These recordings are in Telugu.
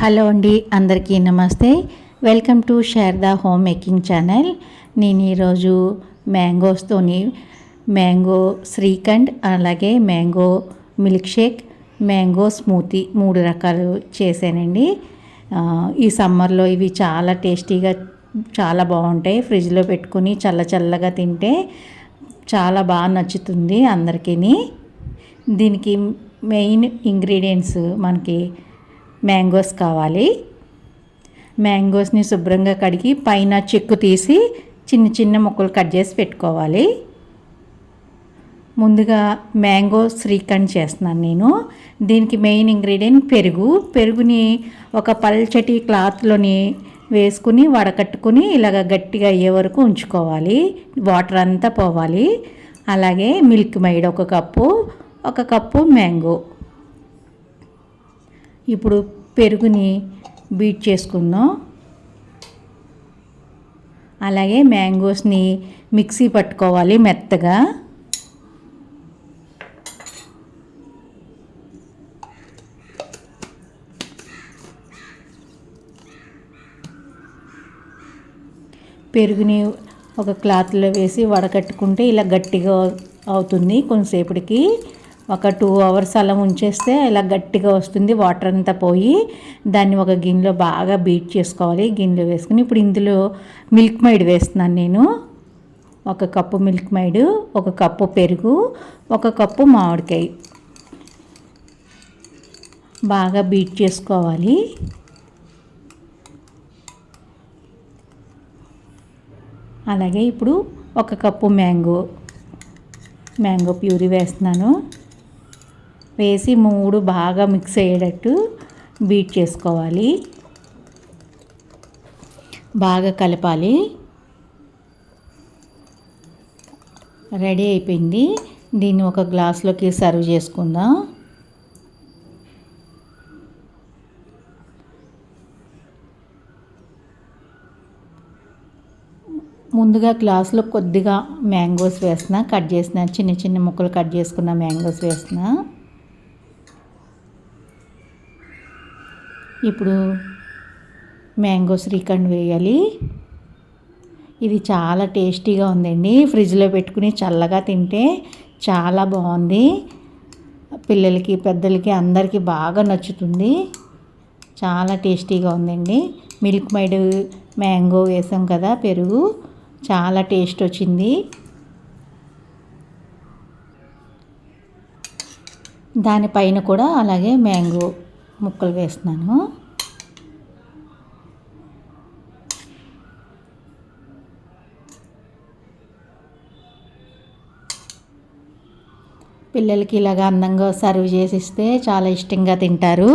హలో అండి, అందరికీ నమస్తే. Welcome to Sharada home making channel. నేను ఈరోజు మ్యాంగోస్తోని మ్యాంగో శ్రీఖండ్, అలాగే mango milk shake, mango smoothie 3 రకాలు చేశానండి. ఈ సమ్మర్లో ఇవి చాలా టేస్టీగా చాలా బాగుంటాయి. ఫ్రిడ్జ్లో పెట్టుకుని చల్లగా తింటే చాలా బాగా నచ్చుతుంది అందరికీ. దీనికి మెయిన్ ఇంగ్రీడియంట్స్ మనకి మ్యాంగోస్ కావాలి. మ్యాంగోస్ని శుభ్రంగా కడిగి పైన చెక్కు తీసి చిన్న ముక్కలు కట్ చేసి పెట్టుకోవాలి. ముందుగా మ్యాంగో శ్రీఖండ్ చేస్తున్నాను నేను. దీనికి మెయిన్ ఇంగ్రీడియంట్ పెరుగుని ఒక పల్చటి క్లాత్లోని వేసుకుని వడకట్టుకుని ఇలాగ గట్టిగా అయ్యే వరకు ఉంచుకోవాలి. వాటర్ అంతా పోవాలి. అలాగే మిల్క్ మేడ్ ఒక కప్పు మ్యాంగో. ఇప్పుడు పెరుగుని బీట్ చేసుకుందాం. అలాగే మ్యాంగోస్ని మిక్సీ పట్టుకోవాలి మెత్తగా. పెరుగుని ఒక క్లాత్లో వేసి వడకట్టుకుంటే ఇలా గట్టిగా అవుతుంది. కొంతసేపటికి ఒక 2 అవర్స్ అలా ఉంచేస్తే ఇలా గట్టిగా వస్తుంది. వాటర్ అంతా పోయి దాన్ని ఒక గిన్నెలో బాగా బీట్ చేసుకోవాలి. గిన్నెలో వేసుకుని ఇప్పుడు ఇందులో మిల్క్ మేడ్ వేస్తున్నాను నేను. 1 కప్పు మిల్క్ మేడ్, 1 కప్పు పెరుగు, 1 కప్పు మామిడికాయ బాగా బీట్ చేసుకోవాలి. అలాగే ఇప్పుడు 1 కప్పు మ్యాంగో ప్యూరీ వేస్తున్నాను. వేసి 3 బాగా మిక్స్ అయ్యేటట్టు బీట్ చేసుకోవాలి. బాగా కలపాలి. రెడీ అయిపోయింది. దీన్ని ఒక గ్లాస్లోకి సర్వ్ చేసుకుందాం. ముందుగా గ్లాస్లో కొద్దిగా మ్యాంగోస్ వేస్తున్నా, కట్ చేసిన చిన్న ముక్కలు కట్ చేసుకున్న మ్యాంగోస్ వేస్తున్నా. ఇప్పుడు మ్యాంగో శ్రీఖండ్ వేయాలి. ఇది చాలా టేస్టీగా ఉందండి. ఫ్రిడ్జ్లో పెట్టుకుని చల్లగా తింటే చాలా బాగుంది. పిల్లలకి పెద్దలకి అందరికీ బాగా నచ్చుతుంది. చాలా టేస్టీగా ఉందండి. మిల్క్ మేడ్ మ్యాంగో వేసాం కదా, పెరుగు చాలా టేస్ట్ వచ్చింది. దానిపైన కూడా అలాగే మ్యాంగో ముక్కలు వేస్తున్నాను. పిల్లలకి ఇలాగ అందంగా సర్వ్ చేసిస్తే చాలా ఇష్టంగా తింటారు.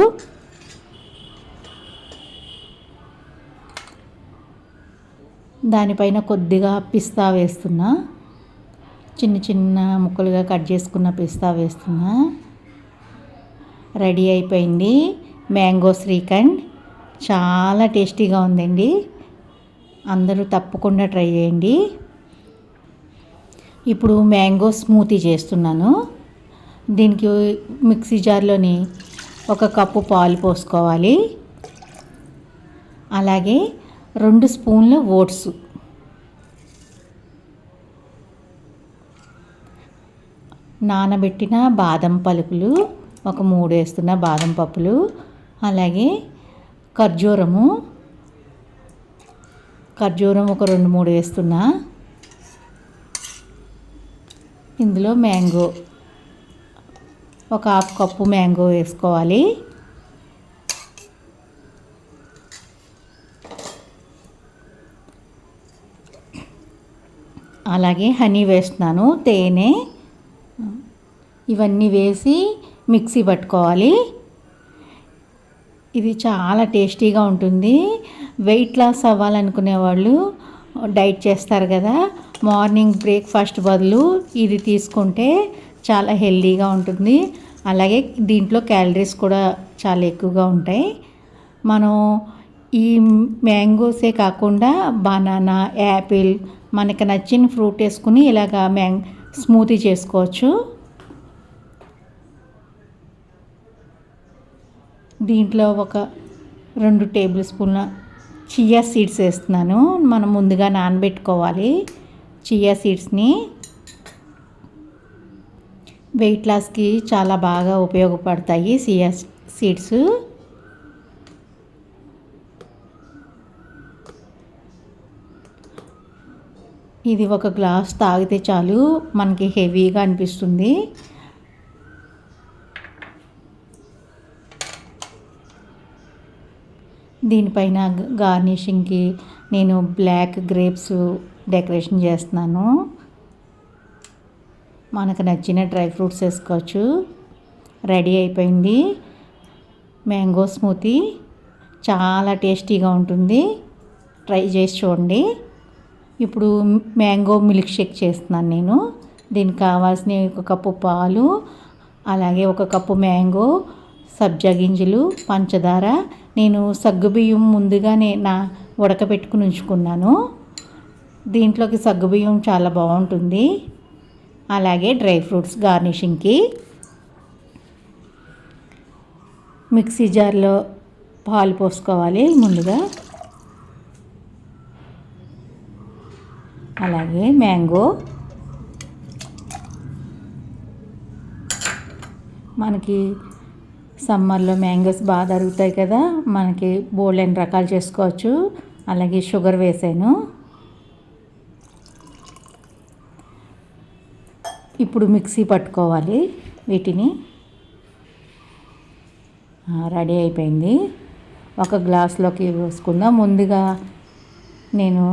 దానిపైన కొద్దిగా పిస్తా వేస్తున్నా. చిన్న ముక్కలుగా కట్ చేసుకున్న పిస్తా వేస్తున్నా. రెడీ అయిపోయింది మ్యాంగో శ్రీఖండ్. చాలా టేస్టీగా ఉందండి. అందరూ తప్పకుండా ట్రై చేయండి. ఇప్పుడు మ్యాంగో స్మూతీ చేస్తున్నాను. దీనికి మిక్సీ జార్లోని 1 కప్పు పాలు పోసుకోవాలి. అలాగే 2 స్పూన్ల ఓట్స్, నానబెట్టిన బాదం పలుకులు ఒక 3 వేస్తున్న బాదం పప్పులు, అలాగే ఖర్జూరం ఒక 2-3 వేస్తున్నా. ఇందులో మ్యాంగో ఒక 1/2 కప్పు మ్యాంగో వేసుకోవాలి. అలాగే హనీ వేస్తున్నాను, తేనె. ఇవన్నీ వేసి మిక్సీ పట్టుకోవాలి. ఇది చాలా టేస్టీగా ఉంటుంది. వెయిట్ లాస్ అవ్వాలనుకునే వాళ్ళు, డైట్ చేస్తారు కదా, మార్నింగ్ బ్రేక్ఫాస్ట్ బదులు ఇది తీసుకుంటే చాలా హెల్తీగా ఉంటుంది. అలాగే దీంట్లో క్యాలరీస్ కూడా చాలా ఎక్కువగా ఉంటాయి. మనం ఈ మ్యాంగోసే కాకుండా బనానా, యాపిల్, మనకు నచ్చిన ఫ్రూట్ వేసుకుని ఇలాగా స్మూతీ చేసుకోవచ్చు. దీంట్లో ఒక 2 టేబుల్ స్పూన్ల చియా సీడ్స్ వేస్తున్నాను. మనం ముందుగా నానబెట్టుకోవాలి చియా సీడ్స్ని. వెయిట్ లాస్కి చాలా బాగా ఉపయోగపడతాయి చియా సీడ్స్. ఇది ఒక గ్లాస్ తాగితే చాలు, మనకి హెవీగా అనిపిస్తుంది. దీనిపైన గార్నిషింగ్కి నేను బ్లాక్ గ్రేప్స్ డెకరేషన్ చేస్తున్నాను. మనకు నచ్చిన డ్రై ఫ్రూట్స్ వేసుకోవచ్చు. రెడీ అయిపోయింది మ్యాంగో స్మూతీ. చాలా టేస్టీగా ఉంటుంది, ట్రై చేసి చూడండి. ఇప్పుడు మ్యాంగో మిల్క్ షేక్ చేస్తున్నాను నేను. దీనికి కావాల్సిన 1 కప్పు పాలు, అలాగే 1 కప్పు మ్యాంగో, సబ్జా గింజలు, పంచదార. నేను సగ్గుబియ్యం ముందుగానే ఉడకబెట్టుకుని ఉంచుకున్నాను. దీంట్లోకి సగ్గుబియ్యం చాలా బాగుంటుంది. అలాగే డ్రై ఫ్రూట్స్ గార్నిషింగ్కి. మిక్సీ జార్లో పాలు పోసుకోవాలి ముందుగా. అలాగే మ్యాంగో. మనకి సమ్మర్లో మ్యాంగోస్ బాగా దొరుకుతాయి కదా, మనకి బోల్డెన్ రకాలు చేసుకోవచ్చు. అలాగే షుగర్ వేసాను. ఇప్పుడు మిక్సీ పట్టుకోవాలి వీటిని. రెడీ అయిపోయింది. ఒక గ్లాస్లోకి వేసుకుందాం. ముందుగా నేను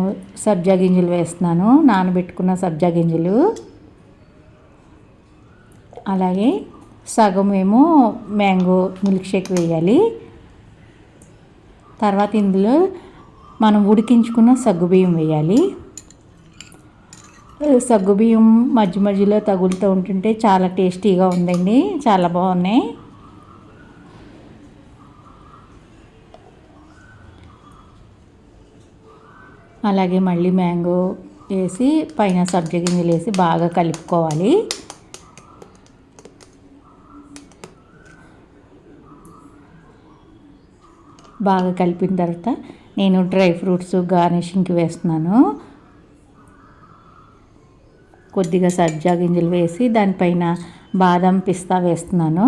సబ్జా గింజలు వేస్తున్నాను, నానబెట్టుకున్న సబ్జా గింజలు. అలాగే సగం ఏమో మ్యాంగో మిల్క్ షేక్ వేయాలి. తర్వాత ఇందులో మనం ఉడికించుకున్న సగ్గుబియ్యం వేయాలి. సగ్గుబియ్యం మధ్య మధ్యలో తగులుతూ ఉంటుంటే చాలా టేస్టీగా ఉందండి, చాలా బాగున్నాయి. అలాగే మళ్ళీ మ్యాంగో వేసి పైన సబ్జా గింజలు వేసి బాగా కలుపుకోవాలి. బాగా కలిపిన తర్వాత నేను డ్రై ఫ్రూట్స్ గార్నిషింగ్కి వేస్తున్నాను. కొద్దిగా సబ్జా గింజలు వేసి దానిపైన బాదం పిస్తా వేస్తున్నాను.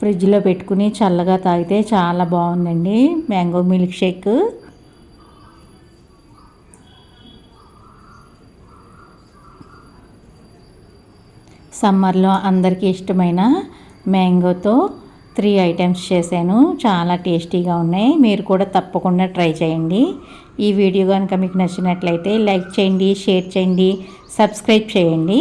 ఫ్రిడ్జ్లో పెట్టుకుని చల్లగా తాగితే చాలా బాగుందండి మ్యాంగో మిల్క్ షేక్. సమ్మర్లో అందరికీ ఇష్టమైన మ్యాంగోతో 3 ఐటమ్స్ చేశాను, చాలా టేస్టీగా ఉన్నాయి. మీరు కూడా తప్పకుండా ట్రై చేయండి. ఈ వీడియో కనుక మీకు నచ్చినట్లయితే లైక్ చేయండి, షేర్ చేయండి, సబ్స్క్రైబ్ చేయండి.